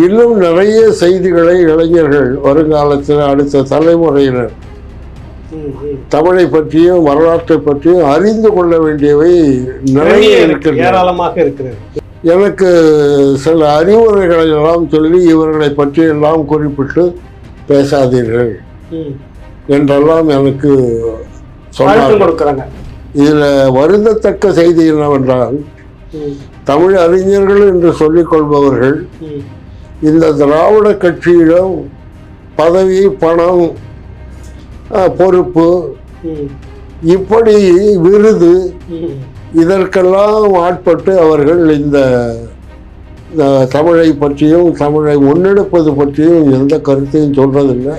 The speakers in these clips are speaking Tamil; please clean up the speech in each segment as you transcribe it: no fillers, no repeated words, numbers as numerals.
இன்னும் நிறைய செய்திகளை இளைஞர்கள் வருங்காலத்தில் அடுத்த தலைமுறையினர் தமிழை பற்றியும் வரலாற்றை பற்றியும் அறிந்து கொள்ள வேண்டியவை நிறைய ஏராளமாக இருக்கிறது. எனக்கு சில அறிவுரைகளை எல்லாம் சொல்லி இவர்களை பற்றி எல்லாம் குறிப்பிட்டு பேசாதீர்கள் என்றெல்லாம் எனக்கு சொன்னாங்க. இதில் வருந்தத்தக்க செய்தி என்னவென்றால், தமிழ் அறிஞர்கள் என்று சொல்லிக் கொள்பவர்கள் இந்த திராவிட கட்சியிடம் பதவி, பணம், பொறுப்பு, இப்படி விருது, இதற்கெல்லாம் ஆட்பட்டு அவர்கள் இந்த தமிழை பற்றியும் தமிழை முன்னெடுப்பது பற்றியும் எந்த கருத்தையும் சொல்றதில்லை.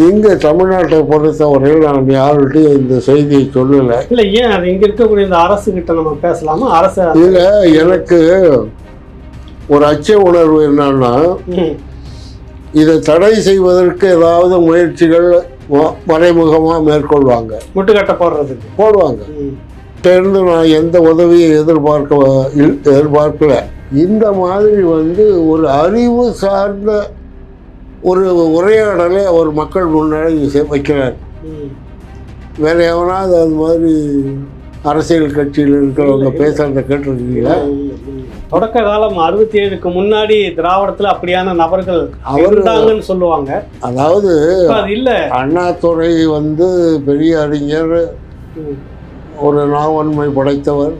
இங்கே தமிழ்நாட்டை பொறுத்தவரையில் நான் யார்கிட்டையும் இந்த செய்தியை சொல்லலை. இல்லை, ஏன் அது இங்கே இருக்கக்கூடிய இந்த அரசு கிட்ட நம்ம பேசலாமா? அரசு இல்லை, எனக்கு ஒரு அச்ச உணர்வு என்னன்னா, இதை தடை செய்வதற்கு ஏதாவது முயற்சிகள் மறைமுகமாக மேற்கொள்வாங்க, முட்டுக்கட்டை போடுவாங்க. இருந்து நான் எந்த உதவியை எதிர்பார்க்கல. இந்த மாதிரி ஒரு அறிவு சார்ந்த ஒரு உரையாடலை அவர் மக்கள் முன்னாடி வைக்கிறார். வேற எவனாவது அது மாதிரி அரசியல் கட்சியில் இருக்கிறவங்க பேசுறத கேட்டிருக்கீங்களா? தொடக்க காலம் 67க்கு முன்னாடி திராவிடத்தில் அப்படியான நபர்கள் இருந்தாங்கன்னு சொல்லுவாங்க. அதாவது இல்ல, அண்ணாதுரை பெரிய அறிஞர், ஒரு நாவன்மை படைத்தவர்,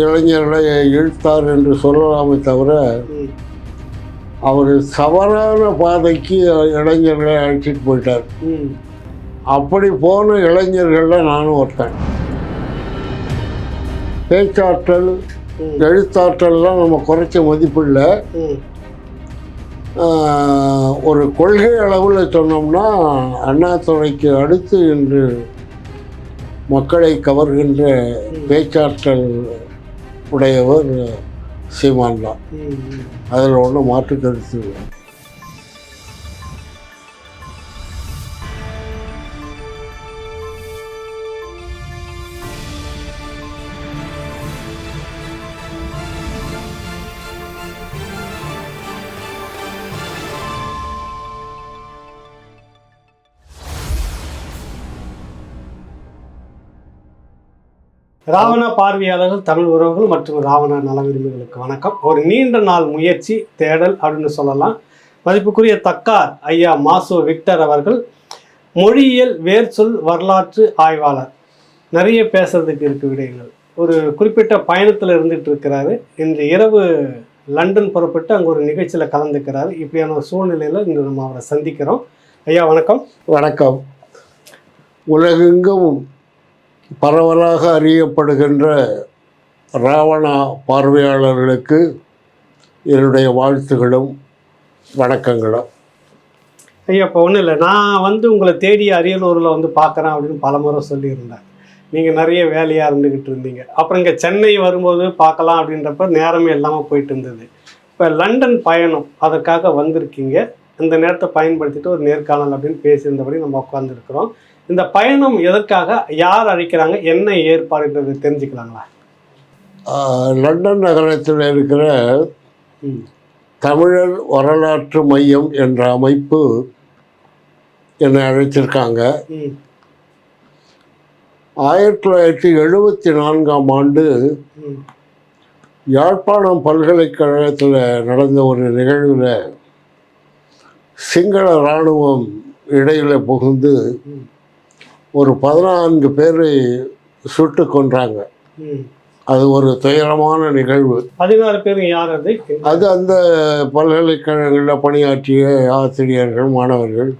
இளைஞர்களை இழுத்தார் என்று சொல்லலாமே தவிர அவர் தவறான பாதைக்கு இளைஞர்களை அழைச்சிட்டு போயிட்டார். அப்படி போன இளைஞர்களில் நானும் ஒருத்தன். பேச்சாற்றல், எழுத்தாற்றல்லாம் நம்ம குறைச்ச மதிப்பில்லை. ஒரு கொள்கை அளவில் சொன்னோம்னா அண்ணாதுரைக்கு அடுத்து இன்று மக்களை கவர்கின்ற பேச்சாற்றல் உடையவர் சீமான் தான். அதில் ஒன்றும் மாற்று கருத்து இல்லை. ராவண பார்வையாளர்கள், தமிழ் உறவுகள் மற்றும் ராவண நல விரும்பிகளுக்கு வணக்கம். ஒரு நீண்ட நாள் முயற்சி, தேடல் அப்படின்னு சொல்லலாம். மதிப்புக்குரிய தக்கார் ஐயா மாசு விக்டர் அவர்கள் மொழியியல் வேர்ச்சொல் வரலாற்று ஆய்வாளர். நிறைய பேசுறதுக்கு இருக்கு விடயங்கள். ஒரு குறிப்பிட்ட பயணத்தில் இருந்துட்டு இருக்கிறாரு. இன்று இரவு லண்டன் புறப்பட்டு அங்கே ஒரு நிகழ்ச்சியில் கலந்துக்கிறாரு. இப்படியான ஒரு சூழ்நிலையில் இன்று நம்ம அவரை சந்திக்கிறோம். ஐயா வணக்கம். வணக்கம். உலகெங்கும் பரவலாக அறியப்படுகின்ற ராவணா பார்வையாளர்களுக்கு என்னுடைய வாழ்த்துகளும் வணக்கங்களும். ஐயா, இப்போ ஒன்றும் இல்லை, நான் உங்களை தேடி அரியலூரில் பார்க்குறேன் அப்படின்னு பல முறை சொல்லியிருந்தேன். நீங்கள் நிறைய வேலையாக இருந்துக்கிட்டு இருந்தீங்க. அப்புறம் இங்கே சென்னை வரும்போது பார்க்கலாம் அப்படின்றப்ப நேரமே இல்லாமல் போயிட்டு இருந்தது. இப்போ லண்டன் பயணம், அதற்காக வந்திருக்கீங்க. இந்த நேரத்தை பயன்படுத்திட்டு ஒரு நேர்காணல் அப்படின்னு பேசியிருந்தபடி நம்ம உட்காந்துருக்குறோம். இந்த பயணம் எதற்காக, யார் அழைக்கிறாங்க, என்ன ஏற்பாடுன்றது தெரிஞ்சுக்கலாங்களா? லண்டன் நகரத்தில் இருக்கிற தமிழர் வரலாற்று மையம் என்ற அமைப்பு என்னை அழைச்சிருக்காங்க. 1974ஆம் ஆண்டு யாழ்ப்பாணம் பல்கலைக்கழகத்தில் நடந்த ஒரு நிகழ்வில் சிங்கள இராணுவம் இடையில் புகுந்து ஒரு 14 பேரை சுட்டு கொன்றாங்க. அது ஒரு துயரமான நிகழ்வு. 16 பேர் யார்? அது அந்த பல்கலைக்கழகங்களில் பணியாற்றிய ஆசிரியர்கள், மாணவர்கள்,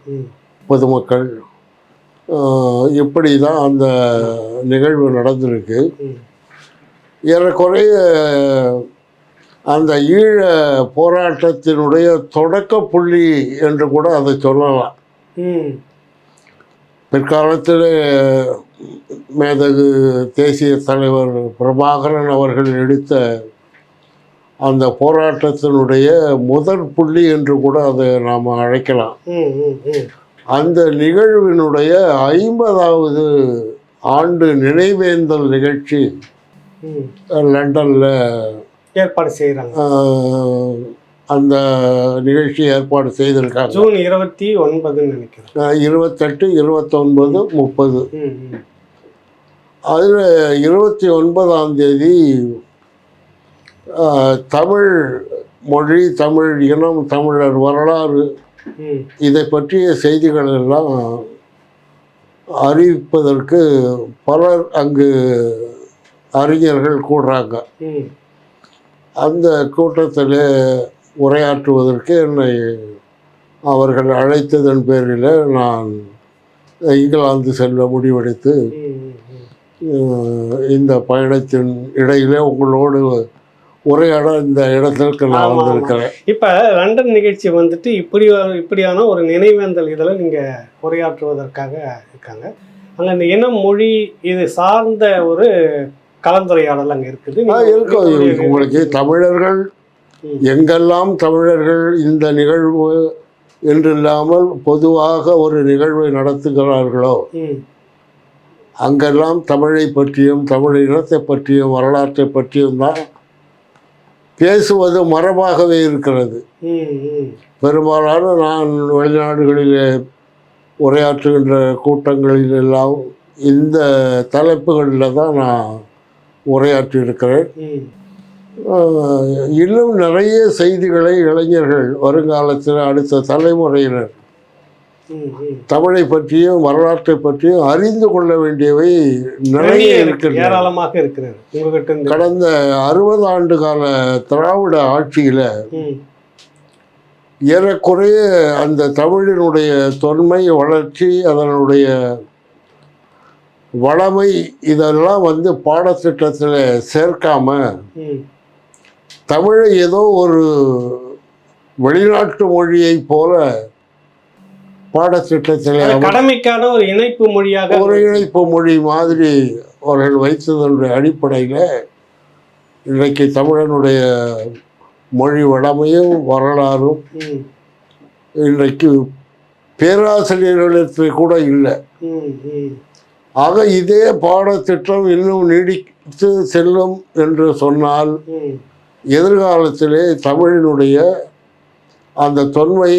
பொதுமக்கள், இப்படி தான் அந்த நிகழ்வு நடந்திருக்கு. ஏறக்குறைய அந்த ஈழ போராட்டத்தினுடைய தொடக்க புள்ளி என்று கூட அதை சொல்லலாம். பிற்காலத்தில் மேதகு தேசிய தலைவர் பிரபாகரன் அவர்கள் எடுத்த அந்த போராட்டத்தினுடைய முதற் புள்ளி என்று கூட அதை நாம் அழைக்கலாம். அந்த நிகழ்வினுடைய 50வது ஆண்டு நினைவேந்தல் நிகழ்ச்சி ம். லண்டனில் ஏற்பாடு செய்கிறாங்க. அந்த நிகழ்ச்சி ஏற்பாடு செய்திருக்காங்க. ஜூன் 29 நினைக்கிறேன். 28, 29, 30. ம், ம். அதில் 29ஆம் தேதி தமிழ் மொழி, தமிழ் இனம், தமிழர் வரலாறு ம். இதை பற்றிய செய்திகள் எல்லாம் அறிவிப்பதற்கு பலர் அங்கு அறிஞர்கள் கூடுறாங்க. ம். அந்த கூட்டத்தில் உரையாற்றுவதற்கு என்னை அவர்கள் அழைத்ததன் பேரில் நான் இங்கிலாந்து செல்ல முடிவெடுத்து ம், ம். இந்த பயணத்தின் இடையிலே உங்களோடு உரையாட இந்த இடத்திற்கு நான் ஆமா, ஆமா. வந்திருக்கிறேன். இப்ப லண்டன் நிகழ்ச்சி வந்துட்டு இப்படியான ஒரு நினைவேந்தல் இதில் நீங்க உரையாற்றுவதற்காக இருக்காங்க. அங்க இந்த இனம், மொழி இது சார்ந்த ஒரு கலந்துரையாடல் அங்க இருக்குது. இருக்கும். உங்களுக்கு தமிழர்கள் எங்கெல்லாம் தமிழர்கள் இந்த நிகழ்வு என்றில்லாமல் பொதுவாக ஒரு நிகழ்வை நடத்துகிறார்களோ ம். அங்கெல்லாம் தமிழை பற்றியும் தமிழ் இனத்தை பற்றியும் வரலாற்றை பற்றியும் தான் பேசுவது மரபாகவே இருக்கிறது. ம், ம். பெரும்பாலான நான் வெளிநாடுகளிலே உரையாற்றுகின்ற கூட்டங்களில் எல்லாம் இந்த தலைப்புகளில் தான் நான் உரையாற்றி இருக்கிறேன். ம். இன்னும் நிறைய செய்திகளை இளைஞர்கள் வருங்காலத்தில் அடுத்த தலைமுறையினர் ம், ம். தமிழை பற்றியும் வரலாற்றை பற்றியும் அறிந்து கொள்ள வேண்டியவை நிறைய இருக்கின்றன. ஏராளமாக இருக்கிறது உங்ககிட்ட இருந்து. கடந்த 60 ஆண்டு கால திராவிட ஆட்சியில் ம். ஏறக்குறைய அந்த தமிழினுடைய தொன்மை, வளர்ச்சி, அதனுடைய வளமை இதெல்லாம் பாடத்திட்டத்தில் சேர்க்காம ம். தமிழை ஏதோ ஒரு வெளிநாட்டு மொழியை போல பாடத்திட்டத்தில் கடமைக்கான ஒரு இணைப்பு மொழியாக ஒரு இணைப்பு மொழி மாதிரி அவர்கள் வைத்ததனுடைய அடிப்படையில் இன்றைக்கு தமிழனுடைய மொழி வளமையும் வரலாறும் ம். இன்றைக்கு பேராசிரியர்களிடத்தில் கூட இல்லை. ம், ம். ஆக இதே பாடத்திட்டம் இன்னும் நீடித்து செல்லும் என்று சொன்னால் ம். எதிர்காலத்திலே தமிழினுடைய அந்த தொன்மை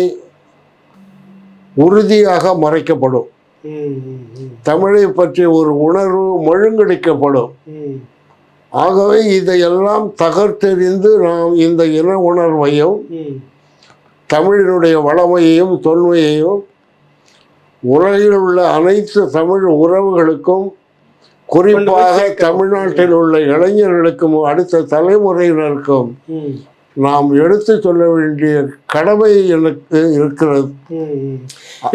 உறுதியாக மறைக்கப்படும். ம், ம், ம். தமிழை பற்றிய ஒரு உணர்வு மழுங்கடிக்கப்படும். ம். ஆகவே இதையெல்லாம் தகர்த்தெறிந்து நாம் இந்த இன உணர்வையும் ம். தமிழினுடைய வளமையையும் தொன்மையையும் உலகில் உள்ள அனைத்து தமிழ் உறவுகளுக்கும், குறிப்பாக தமிழ்நாட்டில் உள்ள இளைஞர்களுக்கும் அடுத்த தலைமுறையினருக்கும் ம். நாம் எடுத்து சொல்ல வேண்டிய கடமை எனக்கு இருக்கிறது. ம்.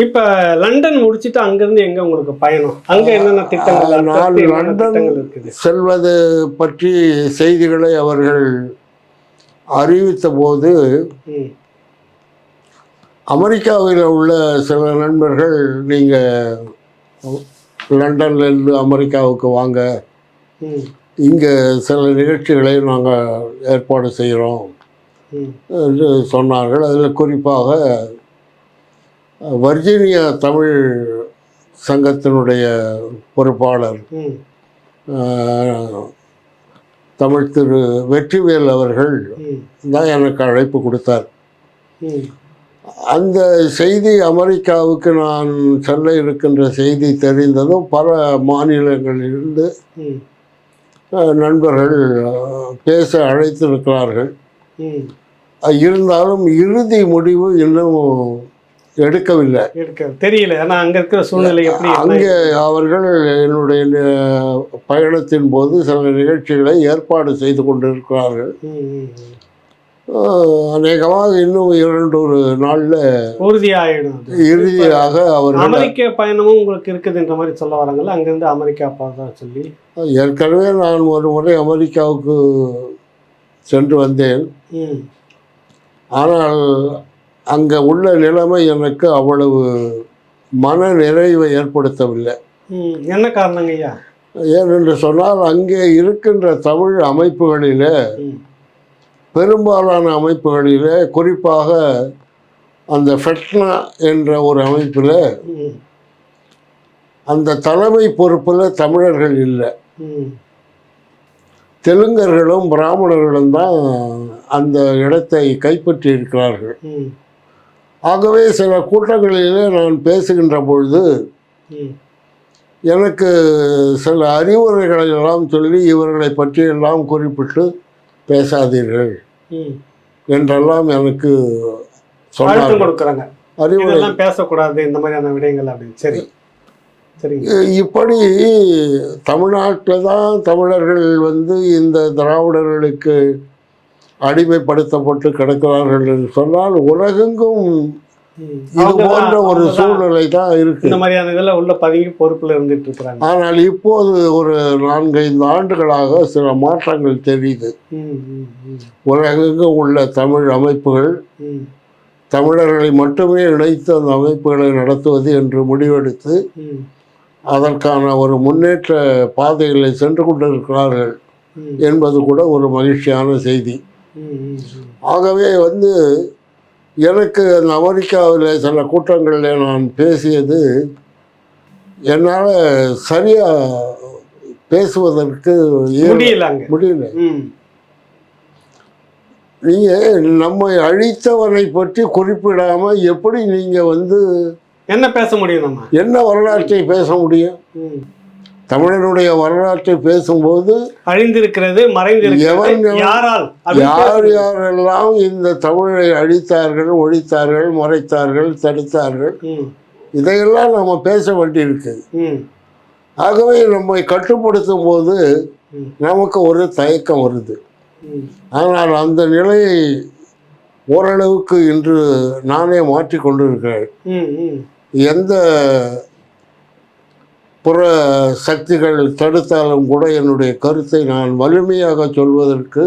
இப்ப லண்டன் முடிச்சுட்டு அங்கிருந்து எங்க உங்களுக்கு பயணம்? அங்க என்னென்ன திட்டங்கள், நான் லண்டன் இருக்குது? செல்வது பற்றி செய்திகளை அவர்கள் அறிவித்த போது ம். அமெரிக்காவில் உள்ள சில நண்பர்கள் நீங்கள் லண்டன்லேருந்து அமெரிக்காவுக்கு வாங்க, ம். இங்கே சில நிகழ்ச்சிகளை நாங்கள் ஏற்பாடு செய்கிறோம் ம். என்று சொன்னார்கள். அதில் குறிப்பாக வர்ஜீனியா தமிழ் சங்கத்தினுடைய பொறுப்பாளர் ம். தமிழ் திரு வெற்றிவேல் அவர்கள் ம். தான் எனக்கு அழைப்பு கொடுத்தார். ம். அந்த செய்தி அமெரிக்காவுக்கு நான் செல்ல இருக்கின்ற செய்தி தெரிந்ததும் பல மாநிலங்களிலிருந்து ம். நண்பர்கள் பேச அழைத்திருக்கிறார்கள். ம். இருந்தாலும் இறுதி முடிவு இன்னும் எடுக்கவில்லை. தெரியல. ஏன்னா அங்க இருக்கிற சூழ்நிலை எப்படி? அங்கே அவர்கள் என்னுடைய பயணத்தின் போது சில நிகழ்ச்சிகளை ஏற்பாடு செய்து கொண்டிருக்கிறார்கள். அநேகமாக இன்னும் 2 நாளில் உறுதியாயிடும். இறுதியாக அவர்கள் அமெரிக்க பயணமும் உங்களுக்கு இருக்குதுன்ற மாதிரி சொல்ல வராங்கல்ல, அங்கிருந்து அமெரிக்கா போகிறதா சொல்லி. ஏற்கனவே நான் ஒரு முறை அமெரிக்காவுக்கு சென்று வந்தேன். ஆனால் அங்கே உள்ள நிலைமை எனக்கு அவ்வளவு மன நிறைவை ஏற்படுத்தவில்லை. என்ன காரணங்க ஐயா? ஏனென்று சொன்னால் அங்கே இருக்கின்ற தமிழ் அமைப்புகளில் பெரும்பாலான அமைப்புகளில், குறிப்பாக அந்த ஃபெட்னா என்ற ஒரு அமைப்பில் அந்த தலைமை பொறுப்பில் தமிழர்கள் இல்லை. தெலுங்கர்களும் பிராமணர்களும் தான் அந்த இடத்தை கைப்பற்றி இருக்கிறார்கள். ம் ஆகவே சில கூட்டங்களிலே நான் பேசுகின்ற பொழுது ம் எனக்கு சில அறிவுரைகளை எல்லாம் சொல்லி இவர்களை பற்றியெல்லாம் குறிப்பிட்டு பேசாதீர்கள் ம் என்றெல்லாம் எனக்கு அழுத்தம் சொன்னார்கள். கொடுக்குறாங்க, அறிவுரை இதெல்லாம் பேசக்கூடாது இந்த மாதிரியான விடயங்கள் அப்படின்னு. சரி சரிங்க. இப்படி தமிழ்நாட்டில் தான் தமிழர்கள் இந்த திராவிடர்களுக்கு அடிமைப்படுத்தப்பட்டு கிடக்கிறார்கள் என்று சொன்னால் உலகெங்கும் ம். இது அவங்க தான் போன்ற ஒரு அவங்க தான் சூழ்நிலை தான் இருக்கு. இந்த மாதிரியான இதெல்லாம் உள்ள பதுங்கி பொறுப்புல இருந்துட்டு இருக்கிறாங்க. ஆனால் இப்போது ஒரு 4-5 ஆண்டுகளாக சில மாற்றங்கள் தெரியுது. ம் ம் ம் உலகெங்கும் உள்ள தமிழ் அமைப்புகள் ம் தமிழர்களை மட்டுமே இணைத்து அந்த அமைப்புகளை நடத்துவது என்று முடிவெடுத்து ம் அதற்கான ஒரு முன்னேற்ற பாதைகளை சென்று கொண்டிருக்கிறார்கள் ம் என்பது கூட ஒரு மகிழ்ச்சியான செய்தி. ம் ம் ம் ஆகவே எனக்கு அந்த அமெரிக்காவில் சில கூட்டங்களில் நான் பேசியது என்னால் சரியாக பேசுவதற்கு முடியலங்க. முடியல. ம் நீங்கள் நம்மை அழித்தவனை பற்றி குறிப்பிடாமல் எப்படி நீங்கள் என்ன பேச முடியும் நம்ம? என்ன வரலாற்றை பேச முடியும்? ம் தமிழனுடைய வரலாற்றை பேசும்போது அழிந்திருக்கிறது, மறைந்திருக்கிறது, எவர்கள் யாரால் யார் யாரெல்லாம் இந்த தமிழை அழித்தார்கள், ஒழித்தார்கள், மறைத்தார்கள், தடுத்தார்கள், ம் இதையெல்லாம் நம்ம பேச வேண்டியிருக்கு. ம் ஆகவே நம்மை கட்டுப்படுத்தும் போது ம் நமக்கு ஒரு தயக்கம் வருது. ம் ஆனால் அந்த நிலையை ஓரளவுக்கு இன்று நானே மாற்றி கொண்டிருக்கிறேன். ம் ம் எந்த புற சக்திகள் தடுத்தாலும் கூட என்னுடைய கருத்தை நான் வலிமையாக சொல்வதற்கு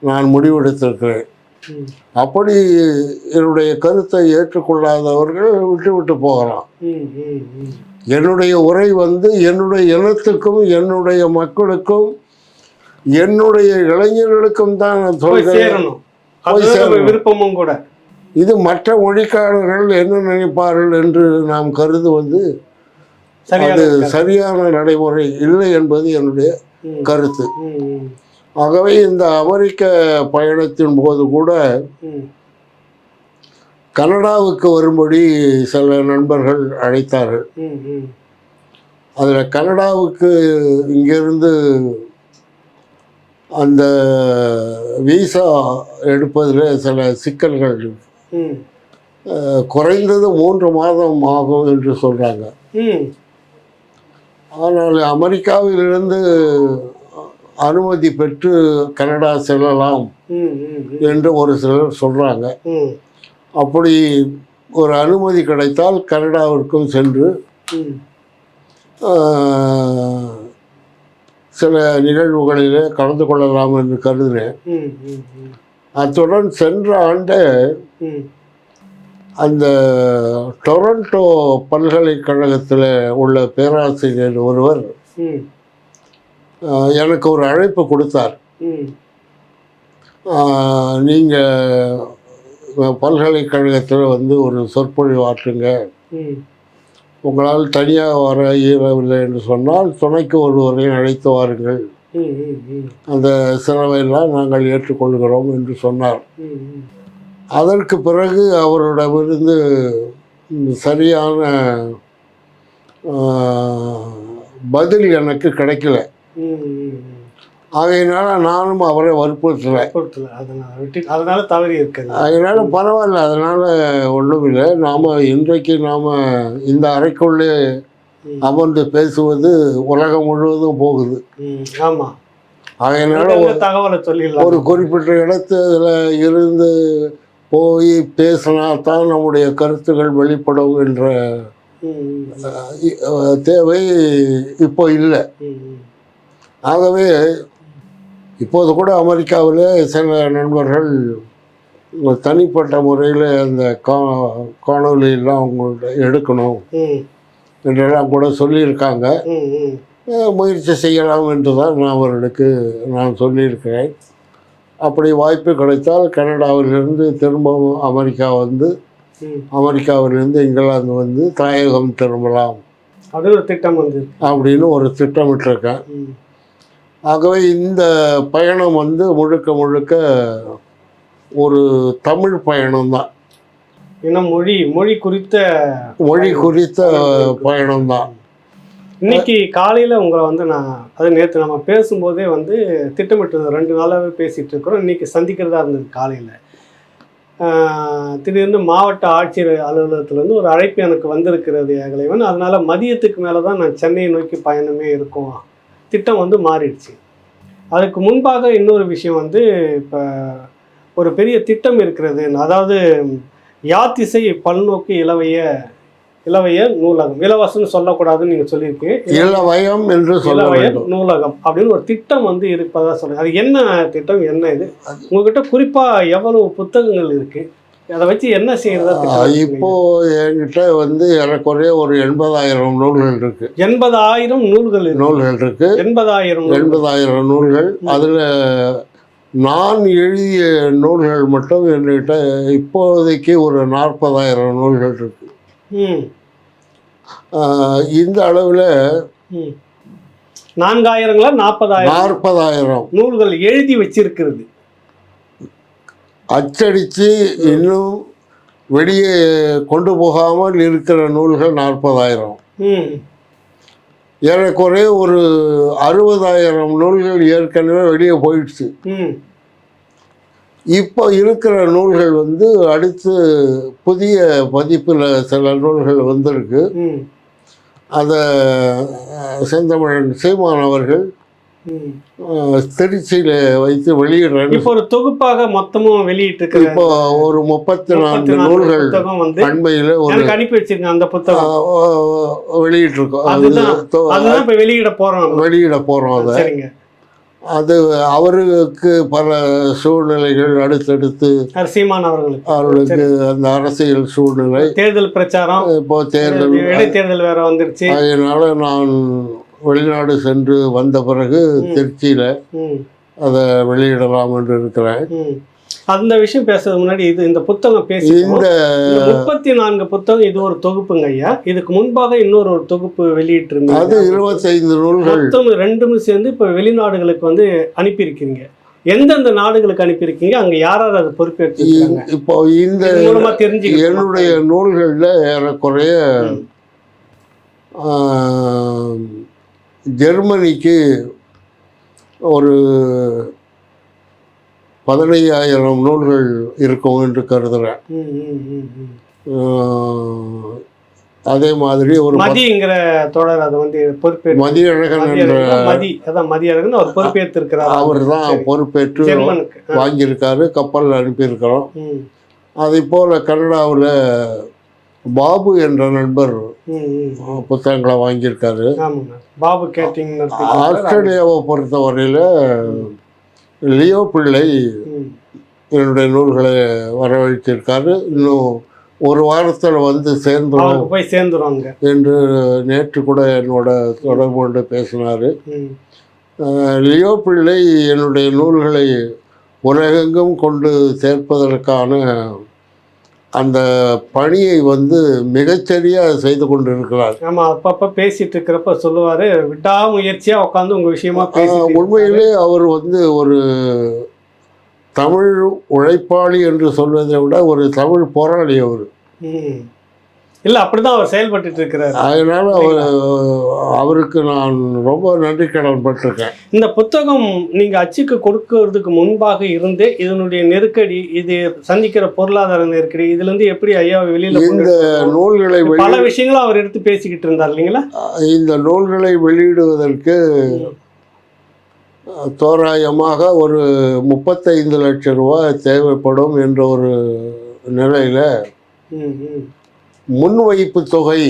நான் முடிவெடுத்திருக்கிறேன். ம் அப்படி என்னுடைய கருத்தை ஏற்றுக்கொள்ளாதவர்கள் விட்டு போகலாம். ம் ம் ம் என்னுடைய உரை என்னுடைய இனத்துக்கும் என்னுடைய மக்களுக்கும் என்னுடைய இளைஞர்களுக்கும் தான் நான் போய் சொல்கிறேன். சேரணும். போய் அதுதான் நம்ம சேரணும். விருப்பமும் கூட. இது மற்ற மொழிக்காரர்கள் என்ன நினைப்பார்கள் என்று நாம் கருதுவது சரியா அது சரியான நடைமுறை இல்லை என்பது என்னுடைய ம் கருத்து. ம் ம் ஆகவே இந்த அமெரிக்க பயணத்தின் போது கூட ம் கனடாவுக்கு வரும்படி சில நண்பர்கள் அழைத்தார்கள். ம் ம் அதில் கனடாவுக்கு இங்கிருந்து அந்த விசா எடுப்பதில் சில சிக்கல்கள் இருக்கு. ம் குறைந்தது 3 மாதம் ஆகும் என்று சொல்கிறாங்க. ம் ஆனால் அமெரிக்காவிலிருந்து அனுமதி பெற்று கனடா செல்லலாம் ம் ம் என்று ஒரு சிலர் சொல்கிறாங்க. ம் அப்படி ஒரு அனுமதி கிடைத்தால் கனடாவிற்கும் சென்று ம் சில நிகழ்வுகளிலே கலந்து கொள்ளலாம் என்று கருதுகிறேன். ம் ம் ம் அத்துடன் சென்ற ஆண்டு ம் அந்த டொரண்டோ பல்கலைக்கழகத்தில் உள்ள பேராசிரியர் ஒருவர் ம் எனக்கு ஒரு அழைப்பு கொடுத்தார். ம் நீங்கள் பல்கலைக்கழகத்தில் ஒரு சொற்பொழிவு ஆற்றுங்க, ம் உங்களால் தனியாக வர இயலவில்லை என்று சொன்னால் துணைக்கு ஒருவரையும் அழைத்து வாருங்கள், ம் ம் ம் அந்த செலவையெல்லாம் நாங்கள் ஏற்றுக்கொள்கிறோம் என்று சொன்னார். ம் ம் அதற்கு பிறகு அவரிடமிருந்து சரியான பதில் எனக்கு கிடைக்கல. ம் ம் ம் ஆகையினால நானும் அவரை வற்புறுத்தலை. பொறுத்தல அதனால தவறி இருக்குது. அதனால பரவாயில்ல, அதனால் ஒன்றும் இல்லை. இன்றைக்கு நாம் இந்த அறைக்குள்ளே அமர்ந்து பேசுவது உலகம் முழுவதும் போகுது. ஆமாம். ஆகையினால தகவலை சொல்லிடலாம். ஒரு குறிப்பிட்ட இடத்துல இருந்து போய் பேசினா தான் நம்முடைய கருத்துக்கள் வெளிப்படும் என்ற தேவை இப்போ இல்லை. ஆகவே இப்போது கூட அமெரிக்காவில் சில நண்பர்கள் தனிப்பட்ட முறையில் அந்த காணொலியெல்லாம் அவங்கள்ட்ட எடுக்கணும் என்றெல்லாம் கூட சொல்லியிருக்காங்க. முயற்சி செய்யலாம் என்று தான் நான் அவர்களுக்கு சொல்லியிருக்கிறேன். அப்படி வாய்ப்பு கிடைத்தால் கனடாவிலிருந்து திரும்பவும் அமெரிக்கா அமெரிக்காவிலிருந்து இங்கிலாந்து தாயகம் திரும்பலாம் அப்படின்னு ஒரு திட்டம் அப்படின்னு ஒரு திட்டமிட்டிருக்கேன். ஆகவே இந்த பயணம் வந்து முழுக்க முழுக்க ஒரு தமிழ் பயணம்தான், ஏன்னா மொழி குறித்த பயணம்தான். இன்னைக்கு காலையில் உங்களை வந்து நான் நேற்று நம்ம பேசும்போதே வந்து திட்டமிட்டு 2 நாளாகவே பேசிகிட்டு இருக்கிறோம். இன்னைக்கு சந்திக்கிறதா இருந்தது காலையில். திடீர்னு மாவட்ட ஆட்சியர் அலுவலகத்திலேருந்து ஒரு அழைப்பு எனக்கு வந்திருக்கிறது அகலைவன். அதனால் மதியத்துக்கு மேலே தான் நான் சென்னையை நோக்கி பயணமே இருக்கும். திட்டம் வந்து மாறிடுச்சு. அதுக்கு முன்பாக இன்னொரு விஷயம் வந்து இப்போ ஒரு பெரிய திட்டம் இருக்கிறது. அதாவது யாத்திசை பல்நோக்கு இளவைய நூலகம், இலவசம்னு சொல்லக்கூடாதுன்னு நீங்கள் சொல்லியிருக்கீங்க, இளவயம் என்று இளவய நூலகம் அப்படின்னு ஒரு திட்டம் வந்து இருப்பதா சொல்லுங்க. அது என்ன திட்டம், என்ன இது? உங்ககிட்ட குறிப்பாக எவ்வளவு புத்தகங்கள் இருக்கு, அதை வச்சு என்ன செய்யறதா? இப்போ என்கிட்ட வந்து ஏறக்குறைய ஒரு 80,000 நூல்கள் இருக்கு. 80,000 நூல்கள் இருக்கு. 80,000 நூல்கள். அதில் நான் எழுதிய நூல்கள் மட்டும் என்கிட்ட இப்போதைக்கு ஒரு 40,000 நூல்கள் இருக்கு. இந்த அளவில் 40,000 நூல்கள் எழுதி வச்சிருக்கிறது. அச்சடித்து இன்னும் வெளியே கொண்டு போகாமல் இருக்கிற நூல்கள் 40,000. ஏறக்குறைய ஒரு 60,000 நூல்கள் ஏற்கனவே வெளியே போயிடுச்சு. இப்போ இருக்கிற நூல்கள் வந்து அடுத்து புதிய பதிப்பில் சில நூல்கள் வந்திருக்கு. அதை செந்தமிழன் சீமான் அவர்கள் திருச்சியில் வைத்து வெளியிடுறாங்க. இப்போ ஒரு தொகுப்பாக மொத்தமும் வெளியிட்டு இப்போ ஒரு 34 நூல்கள் அண்மையில் ஒரு அனுப்பி வச்சிருக்கேன். அந்த புத்தகம் வெளியிட்டிருக்கோம். வெளியிட போறோம். அதை அது அவருக்கு பல சூழ்நிலைகள் அடுத்தடுத்து சீமான் அவர்களுக்கு அந்த அரசியல் சூழ்நிலை, தேர்தல் பிரச்சாரம், இப்போ இடைத்தேர்தல் வேற வந்துருச்சு. அதனால நான் வெளிநாடு சென்று வந்த பிறகு திருச்சியில் அதை வெளியிடலாம் என்று இருக்கிறேன். அந்த விஷயம் பேசுறதுக்கு முன்னாடி இந்த புத்தகம் பேசி இந்த 34 புத்தகம் இது ஒரு தொகுப்புங்க ஐயா. இதுக்கு முன்பாக இன்னொரு தொகுப்பு வெளியிட்டு இருந்தீங்க. அது 25 நூல்கள். மொத்தம் 2ம் சேர்ந்து இப்போ வெளிநாடுகளுக்கு வந்து அனுப்பியிருக்கீங்க. எந்தெந்த நாடுகளுக்கு அனுப்பியிருக்கீங்க, அங்கே யார் அதை பொறுப்பேற்றிருக்காங்க? இப்போ இந்த மூலமா தெரிஞ்சு என்னுடைய நூல்களில் ஏறக்குறைய ஜெர்மனிக்கு ஒரு 15,000 நூல்கள் இருக்கும் என்று கருதுகிறேன். அதே மாதிரி ஒரு மதிங்கிற தொடர் அதை வந்து மதியழகன் என்ற மதியழகன் அவர் பொறுப்பேற்றிருக்கிறார். அவர் தான் பொறுப்பேற்று வாங்கியிருக்காரு, கப்பலில் அனுப்பியிருக்கிறோம். அதே போல் கனடாவில் பாபு என்ற நண்பர் புத்தகங்களை வாங்கியிருக்காரு. பாபு கேட்டிங். ஆஸ்திரேலியாவை பொறுத்தவரையில் லியோ பிள்ளை என்னுடைய நூல்களை வரவழைத்திருக்காரு. இன்னும் ஒரு வாரத்தில் வந்து சேர்ந்துருவாங்க என்று நேற்று கூட என்னோட தொடர்பு கொண்டு பேசினார். லியோ பிள்ளை என்னுடைய நூல்களை உலகெங்கும் கொண்டு சேர்ப்பதற்கான அந்த பணியை வந்து மிகச்சரியாக செய்து கொண்டு இருக்கிறார். ஆமாம், அப்பப்போ பேசிட்டு இருக்கிறப்ப சொல்லுவார், விடாமுயற்சியாக உட்காந்து உங்கள் விஷயமா பேசி. உண்மையிலே அவர் வந்து ஒரு தமிழ் உழைப்பாளி என்று சொல்வதை விட ஒரு தமிழ் போராளி அவர். இல்லை, அப்படிதான் அவர் செயல்பட்டு இருக்கிறார். அதனால அவருக்கு நான் ரொம்ப நன்றி கடன் பட்டிருக்கேன். இந்த புத்தகம் நீங்கள் அச்சுக்கு கொடுக்கறதுக்கு முன்பாக இருந்தே இதனுடைய நெருக்கடி, இது சந்திக்கிற பொருளாதார நெருக்கடி, இதுலேருந்து எப்படி ஐயா வெளியில் இந்த நூல்களை பல விஷயங்களும் அவர் எடுத்து பேசிக்கிட்டு இருந்தார் இல்லைங்களா? இந்த நூல்களை வெளியிடுவதற்கு தோராயமாக ஒரு 35 லட்சம் ரூபாய் தேவைப்படும் என்ற ஒரு நிலையில் முன்வைப்பு தொகை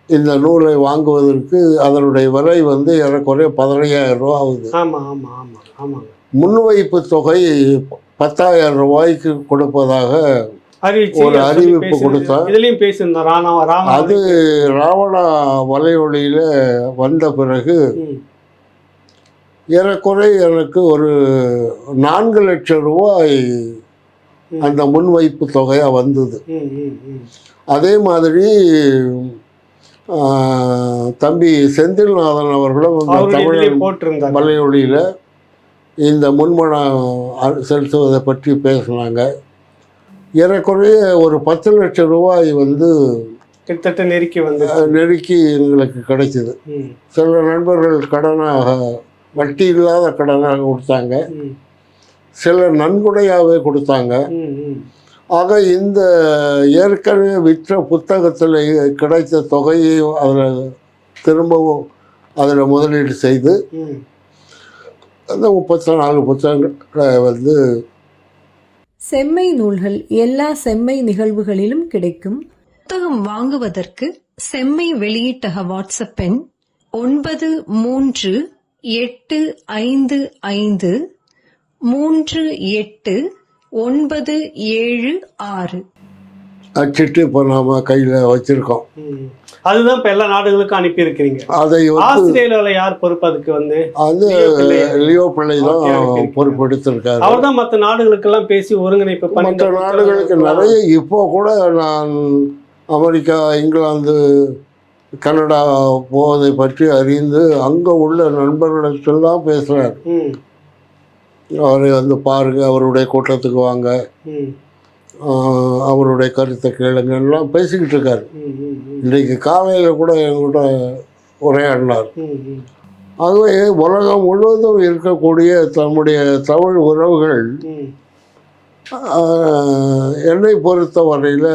இந்த நூலை வாங்குவதற்கு அதனுடைய விலை வந்து ஏறக்குறைய 15,000 ரூபா ஆகுது. முன்வைப்பு தொகை 10,000 ரூபாய்க்கு கொடுப்பதாக ஒரு அறிவிப்பு கொடுத்தார். அது ராவணா வலையொலியில் வந்த பிறகு ஏறக்குறைய எனக்கு ஒரு 4 லட்சம் ரூபாய் அந்த முன்வைப்பு தொகையாக வந்தது. அதே மாதிரி தம்பி செந்தில்நாதன் அவர்களும் இந்த அவருடைய தமிழ் போட்டிருந்தார். மலையொலியில் இந்த முன்மணம் செலுத்துவதை பற்றி பேசினாங்க. ஏறக்குறைய ஒரு 10 லட்சம் ரூபாய் வந்து கிட்டத்தட்ட நெருக்கி எங்களுக்கு கிடைச்சிது. சில நண்பர்கள் கடனாக, வட்டி இல்லாத கடனாக கொடுத்தாங்க, சிலர் நன்கொடையாகவே கொடுத்தாங்க. ஆக இந்த ஏற்கனவே விற்ற புத்தகத்தில் கிடைத்த தொகையை அதில் திரும்பவும் அதில் முதலீடு செய்து அந்த 34 புத்தகங்களை வந்து செம்மை நூல்கள் எல்லா செம்மை நிகழ்வுகளிலும் கிடைக்கும். புத்தகம் வாங்குவதற்கு செம்மை வெளியீட்டக வாட்ஸ்அப் எண் 9385538976 அச்சிட்டு இப்போ நாம கையில் வச்சிருக்கோம். அதுதான் இப்ப எல்லா நாடுகளுக்கும் அனுப்பி இருக்கிறீங்க. அதை ஆஸ்திரேலியாவில் யார் பொறுப்பு அதுக்கு வந்து? அது லியோ பிள்ளை தான் பொறுப்பெடுத்திருக்காரு. அவர் தான் மற்ற நாடுகளுக்கெல்லாம் பேசி ஒருங்கிணைப்பு மற்ற நாடுகளுக்கு நிறைய. இப்போ கூட நான் அமெரிக்கா, இங்கிலாந்து, கனடா போவதை பற்றி அறிந்து அங்கே உள்ள நண்பர்களுக்கெல்லாம் பேசுகிறார். அவரை வந்து பாருங்கள், அவருடைய கூட்டத்துக்கு வாங்க, அவருடைய கருத்தை கேளுங்கலாம் பேசிக்கிட்டு இருக்காரு. இன்றைக்கு காலையில் கூட என்கிட்ட உரையாடினார். ஆகவே உலகம் முழுவதும் இருக்கக்கூடிய தம்முடைய தமிழ் உறவுகள் என்னை பொறுத்த வரையில்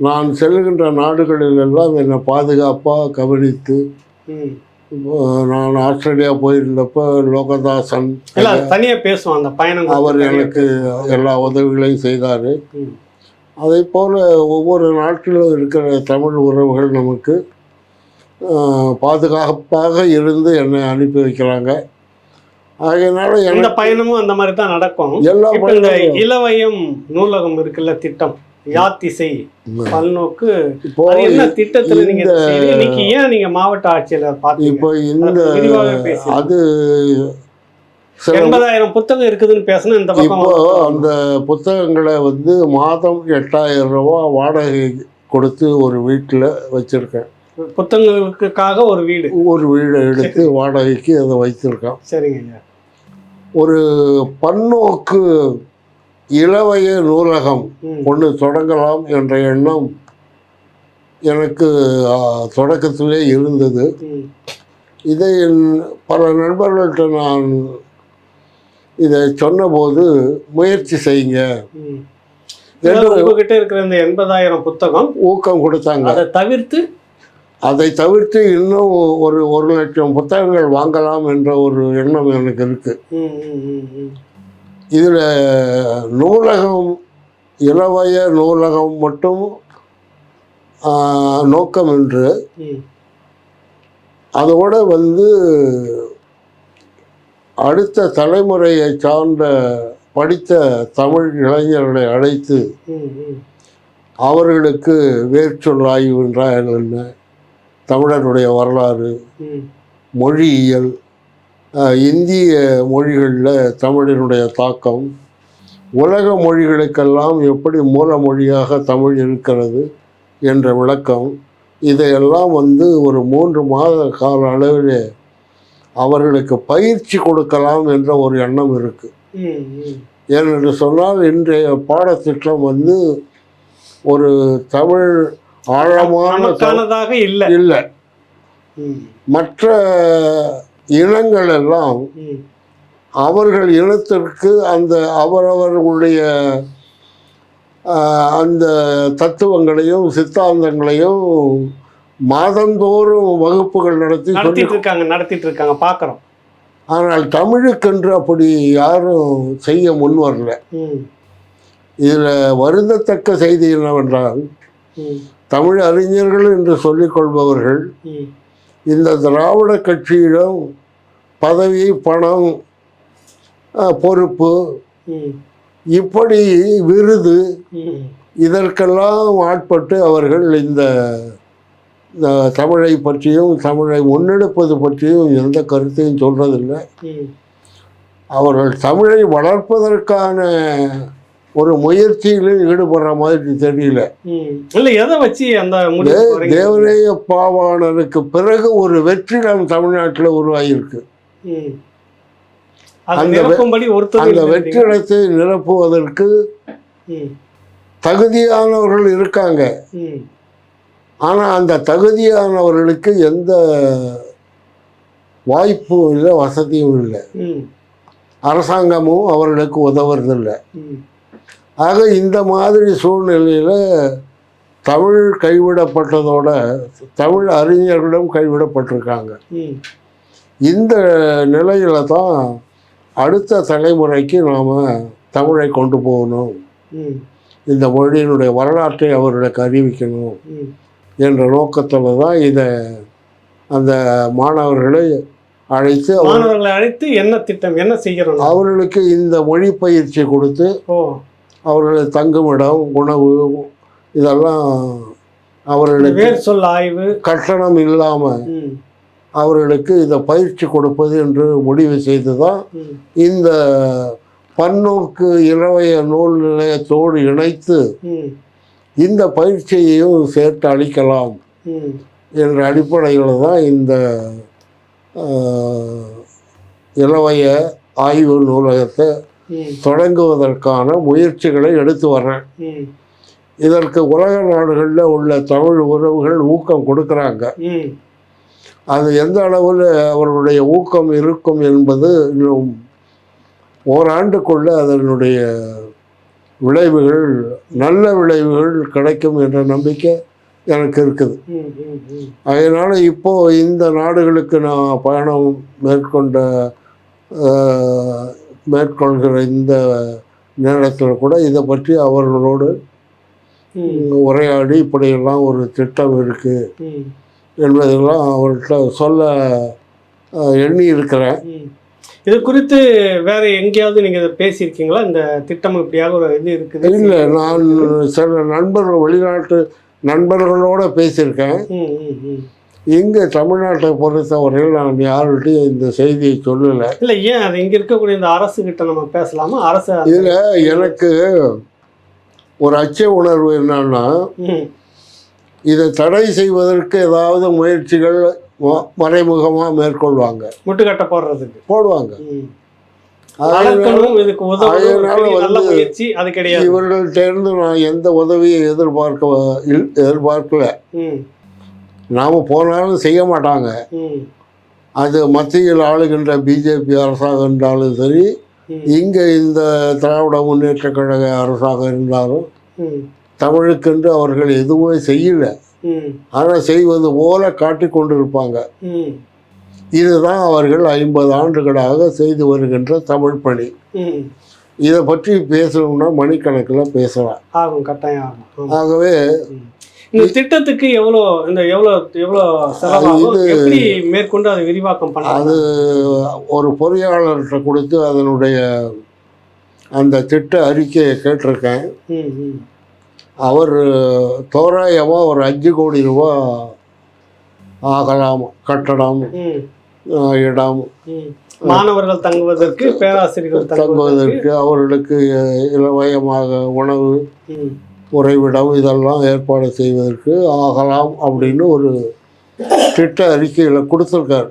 நான் செல்கின்ற நாடுகளில் எல்லாம் என்னை பாதுகாப்பாக கவனித்து, நான் ஆஸ்திரேலியா போயிருந்தப்போ லோகதாசன் தனியாக பேசுவான் அந்த பயணம், அவர் எனக்கு எல்லா உதவிகளையும் செய்தார். அதே போல் ஒவ்வொரு நாட்டிலும் இருக்கிற தமிழ் உறவுகள் நமக்கு பாதுகாப்பாக இருந்து என்னை அனுப்பி வைக்கிறாங்க. அதனால எந்த பயணமும் அந்த மாதிரி தான் நடக்கும். எல்லா பயணமும் இளவயம் நூலகம் இருக்குல்ல, திட்டம் யாத்திசை பல்நோக்கு, என்ன திட்டத்துல நீங்க இன்னைக்கு ஏன் நீங்க மாவட்ட ஆட்சியர் பார்த்தீங்க? இப்போ இந்த அது 80,000 புத்தகம் இருக்குதுன்னு பேசணும். இந்த பக்கம் இப்போ அந்த புத்தகங்களை வந்து மாதம் 8,000 ரூபா வாடகை கொடுத்து ஒரு வீட்டில் வச்சிருக்கேன். புத்தகங்களுக்காக ஒரு வீடு எடுத்து வாடகைக்கு அதை வைத்திருக்கேன். சரிங்க. ஒரு பன்னோக்கு இளவய நூலகம் ஒன்று தொடங்கலாம் என்ற எண்ணம் எனக்கு தொடக்கத்திலே இருந்தது. இதை பல நண்பர்கள்ட்ட நான் இதை சொன்னபோது முயற்சி செய்யுங்க உங்ககிட்ட இருக்கிற இந்த 80,000 புத்தகம் ஊக்கம் கொடுத்தாங்க. அதை தவிர்த்து இன்னும் ஒரு 1,00,000 புத்தகங்கள் வாங்கலாம் என்ற ஒரு எண்ணம் எனக்கு இருக்கு. இதில் நூலகம், இளவய நூலகம் மட்டும் நோக்கம் என்று, அதோட வந்து அடுத்த தலைமுறையை சார்ந்த படித்த தமிழ் இளைஞர்களை அழைத்து அவர்களுக்கு வேர்ச்சொல் ஆய்வு என்றால் என்ன, தமிழருடைய வரலாறு, மொழியியல், இந்திய மொழிகளில் தமிழினுடைய தாக்கம், உலக மொழிகளுக்கெல்லாம் எப்படி மூல மொழியாக தமிழ் இருக்கிறது என்ற விளக்கம், இதையெல்லாம் வந்து ஒரு 3 மாத கால அளவில் அவர்களுக்கு பயிற்சி கொடுக்கலாம் என்ற ஒரு எண்ணம் இருக்குது. ஏனென்று சொன்னால் இன்றைய பாடத்திட்டம் வந்து ஒரு தமிழ் ஆழமானதாக இல்லை. மற்ற இனங்கள் எல்லாம் அவர்கள் இனத்திற்கு அந்த அவரவர்களுடைய அந்த தத்துவங்களையும் சித்தாந்தங்களையும் மாதந்தோறும் வகுப்புகள் நடத்திட்டு இருக்காங்க பார்க்குறோம். ஆனால் தமிழுக்கென்று அப்படி யாரும் செய்ய முன் வரல. இதில் வருந்தத்தக்க செய்தி என்னவென்றால், தமிழ் அறிஞர்கள் என்று சொல்லிக்கொள்பவர்கள் இந்த திராவிட கட்சியிடம் பதவி, பணம், பொறுப்பு, இப்படி விருது, இதற்கெல்லாம் ஆட்பட்டு அவர்கள் இந்த தமிழை பற்றியும் தமிழை முன்னெடுப்பது பற்றியும் எந்த கருத்தையும் சொல்றதில்லை. அவர்கள் தமிழை வளர்ப்பதற்கான ஒரு முயற்சியிலும் ஈடுபடுற மாதிரி தெரியல. இல்லை, எதை வச்சு அந்த தேவநேய பாவாணருக்கு பிறகு ஒரு வெற்றிடம் தமிழ்நாட்டில் உருவாகியிருக்கு. அந்த வெற்றிடத்தை நிரப்புவதற்கு தகுதியானவர்கள் இருக்காங்க. ஆனால் அந்த தகுதியானவர்களுக்கு எந்த வாய்ப்பும் இல்லை, வசதியும் இல்லை, அரசாங்கமும் அவர்களுக்கு உதவுறதில்லை. ஆக இந்த மாதிரி சூழ்நிலையில் தமிழ் கைவிடப்பட்டதோட தமிழ் அறிஞர்களும் கைவிடப்பட்டிருக்காங்க. இந்த நிலையில தான் அடுத்த தலைமுறைக்கு நாம் தமிழை கொண்டு போகணும், இந்த மொழியினுடைய வரலாற்றை அவர்களுக்கு அறிவிக்கணும் என்ற நோக்கத்தில் தான் இதை அந்த மாணவர்களை அழைத்து என்ன திட்டம், என்ன செய்கிறோம், அவர்களுக்கு இந்த மொழி பயிற்சி கொடுத்து அவர்கள் தங்குமிடம், உணவு இதெல்லாம் அவர்களுக்கு சொல் ஆய்வு கட்டணம் இல்லாமல் அவர்களுக்கு இதை பயிற்சி கொடுப்பது என்று முடிவு செய்து தான் இந்த பன்னோக்கு இளவைய நூல் நிலையத்தோடு இணைத்து இந்த பயிற்சியையும் சேர்த்து அளிக்கலாம் என்ற அடிப்படையில் தான் இந்த இளவைய ஆய்வு நூலகத்தை தொடங்குவதற்கான முயற்சிகளை எடுத்து வர்றேன். இதற்கு உலக நாடுகளில் உள்ள தமிழ் உறவுகள் ஊக்கம் கொடுக்குறாங்க. அது எந்த அளவில் அவர்களுடைய ஊக்கம் இருக்கும் என்பது இன்னும் ஓராண்டுக்குள்ள அதனுடைய விளைவுகள், நல்ல விளைவுகள் கிடைக்கும் என்ற நம்பிக்கை எனக்கு இருக்குது. அதனால் இப்போது இந்த நாடுகளுக்கு நான் பயணம் மேற்கொள்கிற இந்த நேரத்தில் கூட இதை பற்றி அவர்களோடு உரையாடி இப்படியெல்லாம் ஒரு திட்டம் இருக்குது என்பதெல்லாம் அவர்கிட்ட சொல்ல எண்ணி இருக்கிறேன். இது குறித்து வேற எங்கேயாவது நீங்கள் இதை பேசியிருக்கீங்களா? இந்த திட்டம் இப்படியாக ஒரு இது இருக்குது? இல்லை, நான் சில நண்பர்கள், வெளிநாட்டு நண்பர்களோடு பேசியிருக்கேன். இங்கே தமிழ்நாட்டை பொறுத்தவரையில் நான் யார்கிட்டையும் இந்த செய்தியை சொல்லலை. இல்லை, ஏன் அது இங்கே இருக்கக்கூடிய இந்த அரசுகிட்ட நம்ம பேசலாமா? அரசு இதில் எனக்கு ஒரு அச்ச உணர்வு என்னன்னா, இதை தடை செய்வதற்கு ஏதாவது முயற்சிகள் மறைமுகமாக மேற்கொள்வாங்க, முட்டுக்கட்டை போடுவாங்க. இவர்கள்ட்டேருந்து நான் எந்த உதவியை எதிர்பார்க்கல. நாம் போனாலும் செய்ய மாட்டாங்க. அது மத்தியில் ஆளுகின்ற பிஜேபி அரசாக இருந்தாலும் சரி, இங்கே இந்த திராவிட முன்னேற்ற கழக அரசாக இருந்தாலும் தமிழுக்கென்று அவர்கள் எதுவுமே செய்யலை. ஆனால் செய்வது போல காட்டி கொண்டிருப்பாங்க. இதுதான் அவர்கள் 50 ஆண்டுகளாக செய்து வருகின்ற தமிழ் பணி. இதை பற்றி பேசணும்னா மணிக்கணக்கில் பேசலாம், ஆகும், கட்டாயம் ஆகும். ஆகவே இந்த திட்டத்துக்கு எவ்வளோ செலவாகும், எப்படி மேற்கொண்டு அதை விரிவாக்கம் பண்ண? அது ஒரு பொறியாளர்கிட்ட கொடுத்து அதனுடைய அந்த திட்ட அறிக்கையை கேட்டிருக்கேன். அவர் தோராயமாக ஒரு 5 கோடி ரூபா ஆகலாம். கட்டடம், இடம், மாணவர்கள் தங்குவதற்கு, பேராசிரியர்கள் தங்குவதற்கு, அவர்களுக்கு இலவயமாக உணவு, உறைவிடம் இதெல்லாம் ஏற்பாடு செய்வதற்கு ஆகலாம் அப்படின்னு ஒரு திட்ட அறிக்கையில் கொடுத்துருக்கார்.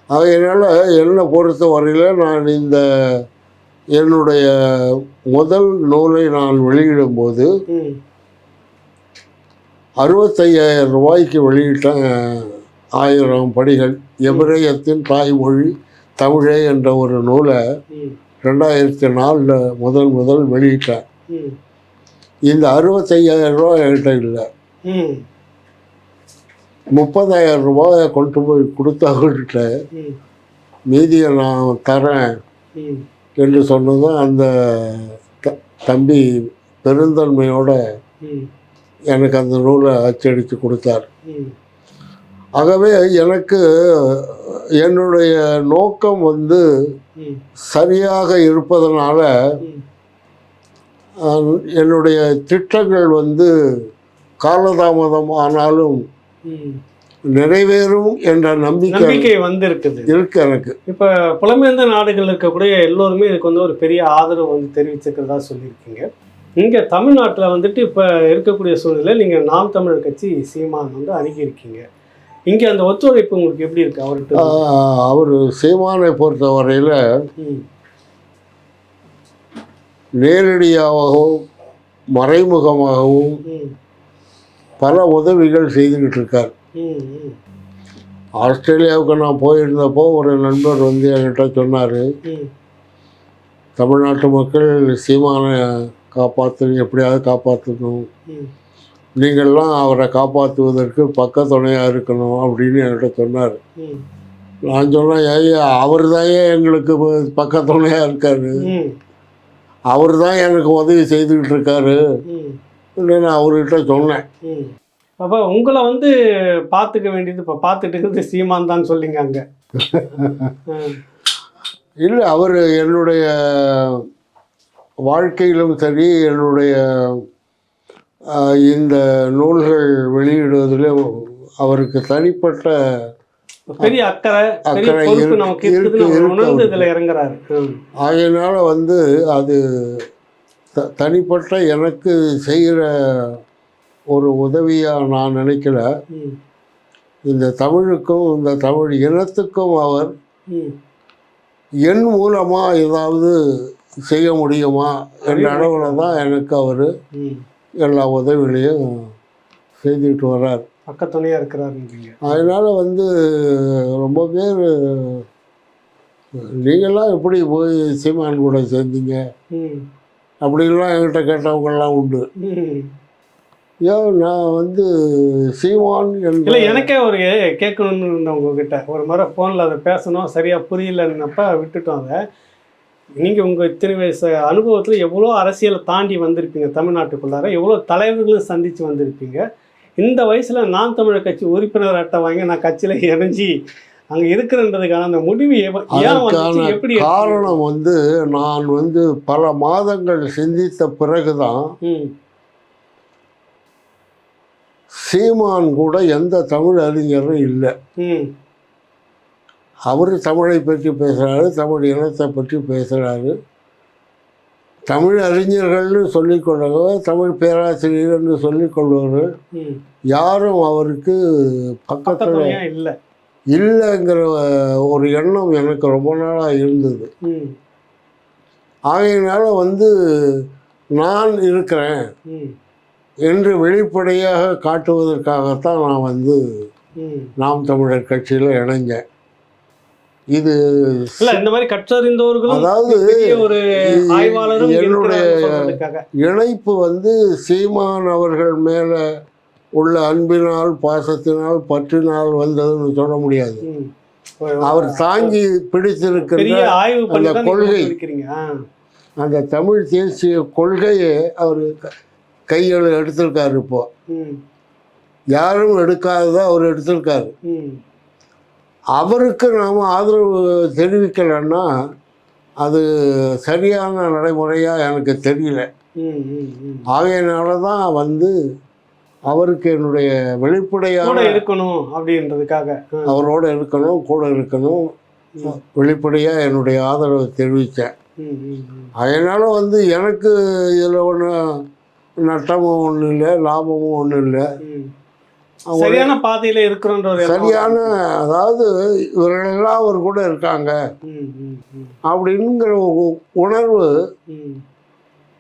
அதனால் என்னை பொறுத்த வரையில் நான் இந்த என்னுடைய முதல் நூலை நான் வெளியிடும்போது 65,000 ரூபாய்க்கு வெளியிட்டேன். 1000 படிகள், எபிரேயத்தின் தாய்மொழி தமிழே என்ற ஒரு நூலை 2004 முதல் வெளியிட்டேன். இந்த 65,000 ரூபா என்கிட்ட இல்லை. 30,000 ரூபாயை கொண்டு போய் கொடுத்தவர்கிட்ட மீதியை நான் தரேன் என்று சொன்னதும் அந்த தம்பி பெருந்தன்மையோட எனக்கு அந்த நூலை அச்சடித்து கொடுத்தார். ஆகவே எனக்கு என்னுடைய நோக்கம் சரியாக இருப்பதனால என்னுடைய திட்டங்கள் காலதாமதம் ஆனாலும் நிறைவேறும் என்ற நம்பிக்கை வந்து இருக்குது இருக்கு எனக்கு. இப்போ புலம்பெயர்ந்த நாடுகள் இருக்கக்கூடிய எல்லோருமே இதுக்கு வந்து ஒரு பெரிய ஆதரவு வந்து தெரிவிச்சுக்கிறதா சொல்லியிருக்கீங்க. இங்கே தமிழ்நாட்டில் வந்துட்டு இப்போ இருக்கக்கூடிய சூழ்நிலை நீங்கள் நாம் தமிழர் கட்சி சீமான் வந்து அணுகியிருக்கீங்க. இங்கே அந்த ஒத்துழைப்பு உங்களுக்கு எப்படி இருக்கு அவர்கிட்ட? அவர் சீமானை பொறுத்தவரையில் நேரடியாகவும் மறைமுகமாகவும் பல உதவிகள் செய்துக்கிட்டு இருக்கார். ஆஸ்திரேலியாவுக்கு நான் போயிருந்தப்போ ஒரு நண்பர் வந்து என்கிட்ட சொன்னார், தமிழ்நாட்டு மக்கள் சீமானை எப்படியாவது காப்பாற்றணும், நீங்கள்லாம் அவரை காப்பாற்றுவதற்கு பக்க துணையாக இருக்கணும் அப்படின்னு என்கிட்ட சொன்னார். நான் சொன்னேன், ஐயா அவர் தான் எங்களுக்கு பக்க துணையாக இருக்காரு, அவர் தான் எனக்கு உதவி செய்துக்கிட்டு இருக்காரு நான் அவர்கிட்ட சொன்னேன். அப்போ உங்களை வந்து பார்த்துக்க வேண்டியது இப்போ பார்த்துட்டு இருக்கிறது சீமான் தான் சொல்லிங்க அங்கே? இல்லை, அவர் என்னுடைய வாழ்க்கையிலும் சரி, என்னுடைய இந்த நூல்கள் வெளியிடுவதில் அவருக்கு தனிப்பட்ட பெரிய அக்கறை நமக்கு உணர்ந்து இதில் இறங்குறாரு. ஆகையினால வந்து அது தனிப்பட்ட எனக்கு செய்கிற ஒரு உதவியாக நான் நினைக்கல. இந்த தமிழுக்கும் இந்த தமிழ் இனத்துக்கும் அவர் என் மூலமாக ஏதாவது செய்ய முடியுமா என்ற அளவில் தான் எனக்கு அவர் எல்லா உதவிகளையும் செய்துக்கிட்டு வர்றார், பக்கத்துணையாக இருக்கிறார். அதனால் வந்து ரொம்ப பேர் நீங்கள்லாம் எப்படி போய் சீமான் கூட சேர்ந்தீங்க அப்படின்லாம் என்கிட்ட கேட்டவங்கெல்லாம் உண்டு. நான் வந்து சீமான் இல்லை, எனக்கே ஒரு கேட்கணுன்னு இருந்தேன் உங்ககிட்ட. ஒரு முறை ஃபோனில் அதை பேசணும், சரியாக புரியலன்னப்ப விட்டுட்டோம். அதை நீங்கள் உங்கள் இத்தனை வயசு அனுபவத்தில் எவ்வளோ அரசியலை தாண்டி வந்திருப்பீங்க, தமிழ்நாட்டுக்குள்ளார எவ்வளோ தலைவர்களும் சந்தித்து வந்திருப்பீங்க. இந்த வயசில் நான் தமிழர் கட்சி உறுப்பினர் அட்டை வாங்கி நான் கட்சியில் இணைஞ்சி அங்கே இருக்கிறன்றதுக்கான அந்த முடிவு எப்படி? காரணம் வந்து நான் வந்து பல மாதங்கள் சிந்தித்த பிறகுதான் சீமான் கூட எந்த தமிழ் அறிஞரும் இல்லை. அவர் தமிழை பற்றி பேசுகிறாரு, தமிழ் இனத்தை பற்றி பேசுகிறாரு. தமிழ் அறிஞர்கள்னு சொல்லிக்கொள்வார்கள், தமிழ் பேராசிரியர்னு சொல்லிக்கொள்வார்கள். யாரும் அவருக்கு பக்கத்தில் இல்லைங்கிற ஒரு எண்ணம் எனக்கு ரொம்ப நாளாக இருந்தது. ஆகையினால வந்து நான் இருக்கிறேன் என்று வெளிப்படையாக காட்டுவதற்காகத்தான் நான் வந்து நாம் தமிழர் கட்சியில் இணைஞ்சேன். இது இந்த மாதிரி கற்றறிந்தவர்களும், அதாவது ஒரு ஆய்வாளரும் என்னுடைய இணைப்பு வந்து சீமான் அவர்கள் மேலே உள்ள அன்பினால், பாசத்தினால், பற்றினால் வந்ததுன்னு சொல்ல முடியாது. அவர் தாங்கி பிடித்திருக்கிற அந்த கொள்கை, அந்த தமிழ் தேசிய கொள்கையை அவர் கையில் எடுத்திருக்காரு. இப்போ யாரும் எடுக்காததான் அவர் எடுத்திருக்காரு. அவருக்கு நாம் ஆதரவு தெரிவிக்கலைன்னா அது சரியான நடைமுறையாக எனக்கு தெரியல. ஆகையினால தான் வந்து அவருக்கு என்னுடைய வெளிப்படையாக இருக்கணும் அப்படின்றதுக்காக, அவரோட இருக்கணும், கூட இருக்கணும், வெளிப்படையாக என்னுடைய ஆதரவை தெரிவித்தேன். அதனால் வந்து எனக்கு இதில் ஒன்றும் நட்டமும் ஒன்றும் இல்லை, லாபமும் ஒன்றும் இல்லை. சரியான பாதையில் இருக்கிறோன்ற சரியான, அதாவது இவர்களெல்லாம் அவர் கூட இருக்காங்க அப்படிங்கிற உணர்வு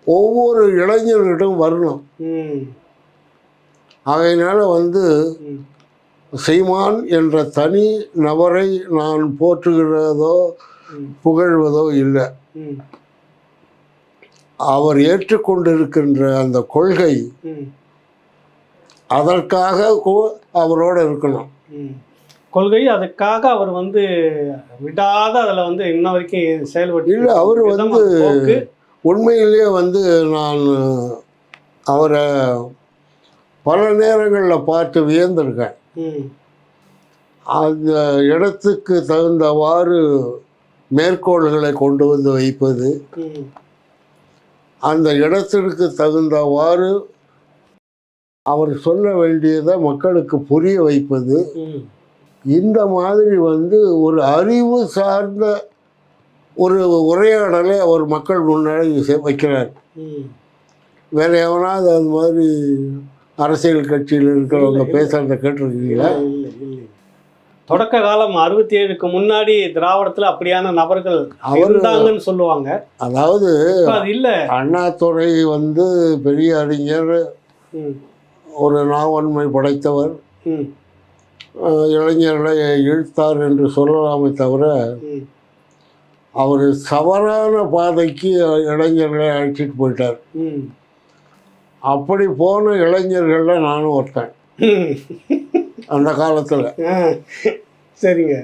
ஒவ்வொரு இளைஞர்கிட்டும் வரணும். ஆகையினால வந்து சீமான் என்ற தனி நபரை நான் போற்றுகிறதோ புகழ்வதோ இல்லை. அவர் ஏற்றுக்கொண்டிருக்கின்ற அந்த கொள்கை, அதற்காக அவரோட இருக்கணும். கொள்கை அதுக்காக அவர் வந்து விடாத அதில் வந்து இன்ன வரைக்கும் செயல்பட்டு இல்லை. அவர் வந்து உண்மையிலேயே வந்து நான் அவரை பல நேரங்களில் பார்த்து வியந்திருக்கேன். அந்த இடத்துக்கு தகுந்தவாறு மேற்கோள்களை கொண்டு வந்து வைப்பது, அந்த இடத்திற்கு தகுந்தவாறு அவர் சொல்ல வேண்டியதை மக்களுக்கு புரிய வைப்பது, இந்த மாதிரி வந்து ஒரு அறிவு சார்ந்த ஒரு உரையாடலை அவர் மக்கள் முன்னாடி வைக்கிறார். வேற எவனாவது அது மாதிரி அரசியல் கட்சியில் இருக்கிறவங்க பேசுறத கேட்டிருக்கீங்களா? தொடக்க காலம் 67க்கு முன்னாடி திராவிடத்துல அப்படியான நபர்கள் இருந்தாங்கன்னு சொல்லுவாங்க. அதாவது அது இல்ல, அண்ணாதுரை வந்து பெரிய அறிஞர், ஒரு நாவன்மை படைத்தவர், இளைஞர்களை இழுத்தார் என்று சொல்லலாமே தவிர அவர் சவறான பாதைக்கு இளைஞர்களை அழைச்சிட்டு போயிட்டார். அப்படி போன இளைஞர்கள்ல நானும் ஒருத்தன் அந்த காலத்தில். சரிங்க.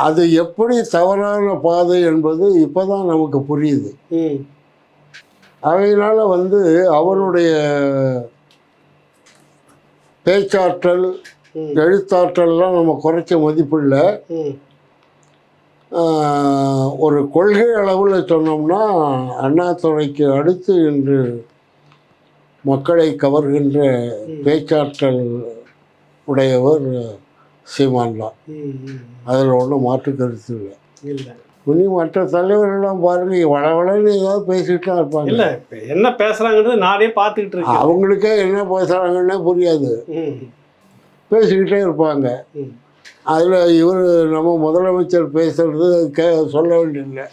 அது எப்படி தவறான பாதை என்பது இப்போதான் நமக்கு புரியுது. அதனால வந்து அவருடைய பேச்சாற்றல், எழுத்தாற்றல்லாம் நம்ம குறைச்ச மதிப்பில்லை. ஒரு கொள்கை அளவில் சொன்னோம்னா அண்ணாதுரைக்கு அடுத்து இன்று மக்களை கவர்கின்ற பேச்சாற்றல் உடையவர் சீமான் தான். அதில் ஒன்றும் மாற்று கருத்து இல்லை. இனி மற்ற தலைவர்கள்லாம் பாருங்க, வளவளன்னு ஏதாவது பேசிட்டு தான் இருப்பாங்க. இல்லை, என்ன பேசுகிறாங்கிறது நானே பார்த்துக்கிட்டு இருக்கேன். அவங்களுக்கே என்ன பேசுகிறாங்கன்னே புரியாது, பேசிக்கிட்டே இருப்பாங்க. அதில் இவர் நம்ம முதலமைச்சர் பேசுறது சொல்ல வேண்டியதில்லை.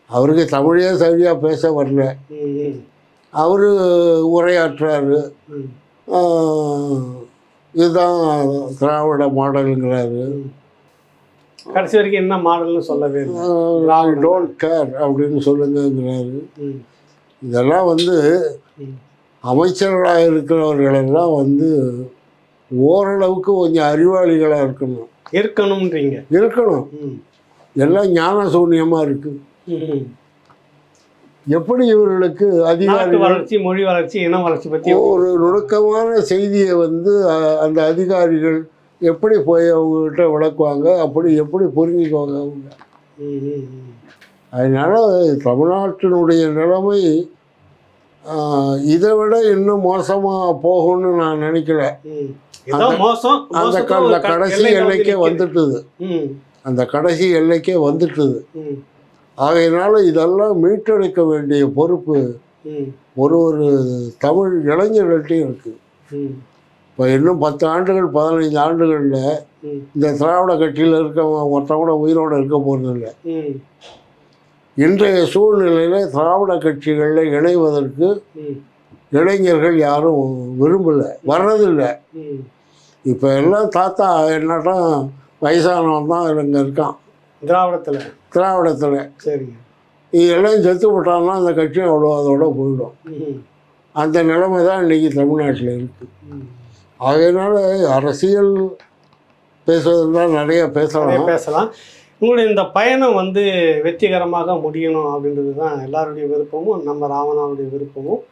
அவருக்கு தமிழே சரியாக பேச வரல, அவர் உரையாற்றுறாரு. இதுதான் திராவிட மாடலுங்கிறாரு. கடைசி வரைக்கும் என்ன மாடல்னு சொல்லவே டோன்ட் கேர் அப்படின்னு சொல்லுங்கிறாரு. இதெல்லாம் வந்து அமைச்சர்களாக இருக்கிறவர்களெல்லாம் வந்து ஓரளவுக்கு கொஞ்சம் அறிவாளிகளாக இருக்கணும்ன்றீங்க. இருக்கணும். எல்லாம் ஞான சூன்யமாக இருக்குது. எப்படி இவர்களுக்கு அதிகாரி வளர்ச்சி, மொழி வளர்ச்சி, இன வளர்ச்சி பற்றி ஒரு நுணுக்கமான செய்தியை வந்து அந்த அதிகாரிகள் எப்படி போய் அவங்ககிட்ட விளக்குவாங்க, அப்படி எப்படி புரிஞ்சுக்குவாங்க அவங்க. அதனால தமிழ்நாட்டினுடைய நிலைமை இதை விட இன்னும் மோசமாக போகும்னு நான் நினைக்கல. அந்த கடைசி எல்லைக்கே வந்துட்டுது, அந்த கடைசி எல்லைக்கே வந்துட்டுது. ஆகையினால இதெல்லாம் மீட்டெடுக்க வேண்டிய பொறுப்பு ஒரு தமிழ் இளைஞர்கள்ட்டையும் இருக்குது. இப்போ இன்னும் 10 ஆண்டுகள் 15 ஆண்டுகளில் இந்த திராவிட கட்சியில் இருக்கவங்க ஒருத்தன் கூட உயிரோடு இருக்க போகிறதில்லை. இன்றைய சூழ்நிலையில் திராவிட கட்சிகளில் இணைவதற்கு இளைஞர்கள் யாரும் விரும்பலை, வர்றதில்லை. இப்போ எல்லாம் தாத்தா என்னட்டா வயசானவன் தான் இங்கே இருக்கான் திராவிடத்தில். சரிங்க. இதெல்லாம் செத்து விட்டான்னா அந்த கட்சியும் அவ்வளோ அதோட போயிடும். அந்த நிலைமை தான் இன்றைக்கி தமிழ்நாட்டில் இருக்குது. அதனால அரசியல் பேசுவதுதான் நிறைய பேசலாம். உங்களுடைய இந்த பயணம் வந்து வெற்றிகரமாக முடியணும் அப்படின்றது தான் எல்லாருடைய விருப்பமும், நம்ம ராவணாவுடைய விருப்பமும்.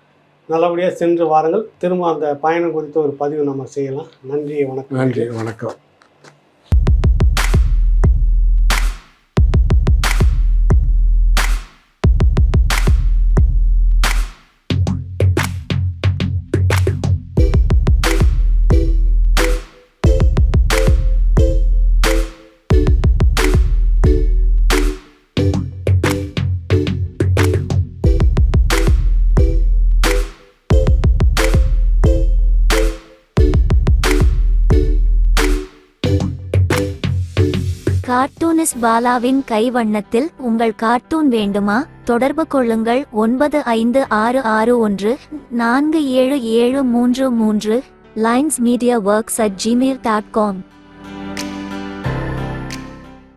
நல்லபடியாக சென்று வாருங்கள். திரும்ப அந்த பயணம் குறித்த ஒரு பதிவு நம்ம செய்யலாம். நன்றி, வணக்கம். நன்றி, வணக்கம். கார்ட்டூனிஸ்ட் பாலாவின் கைவண்ணத்தில் உங்கள் கார்ட்டூன் வேண்டுமா? தொடர்பு கொள்ளுங்கள் 9566147733 linesmediaworks@gmail.com.